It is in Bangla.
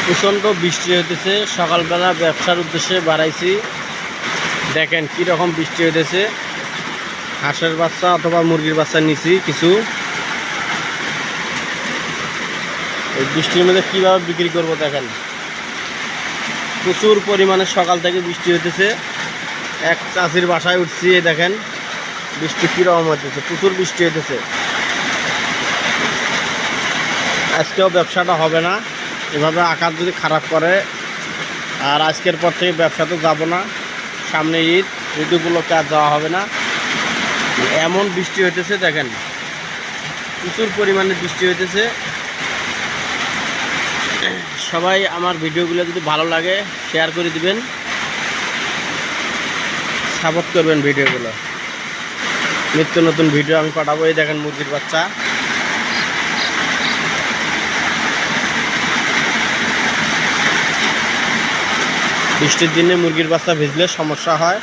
প্রচণ্ড বৃষ্টি হইতেছে। সকালবেলা ব্যবসার উদ্দেশ্যে বাড়াইছি, দেখেন কীরকম বৃষ্টি হইতেছে। হাঁসের বাচ্চা অথবা মুরগির বাচ্চা নিছি কিছু। এই বৃষ্টির মধ্যে কীভাবে বিক্রি করব দেখেন। প্রচুর পরিমাণে সকাল থেকে বৃষ্টি হইতেছে। এক চাষির বাসায় উঠছি, দেখেন বৃষ্টি কীরকম হইতেছে, প্রচুর বৃষ্টি হইতেছে। আজকেও ব্যবসাটা হবে না, এভাবে আকাশ যদি খারাপ করে। আর আজকের পর থেকে ব্যবসা তো যাবো না, সামনে ঈদ, ঈদ উপলক্ষে আর যাওয়া হবে না। এমন বৃষ্টি হইতেছে দেখেন, প্রচুর পরিমাণে বৃষ্টি হইতেছে। সবাই আমার ভিডিওগুলো যদি ভালো লাগে শেয়ার করে দিবেন, সাপোর্ট করবেন ভিডিওগুলো। নিত্য নতুন ভিডিও আমি পাঠাবো। এই দেখেন মুরগির বাচ্চা। বৃষ্টির দিনে মুরগির বাচ্চা ভিজলে সমস্যা হয়।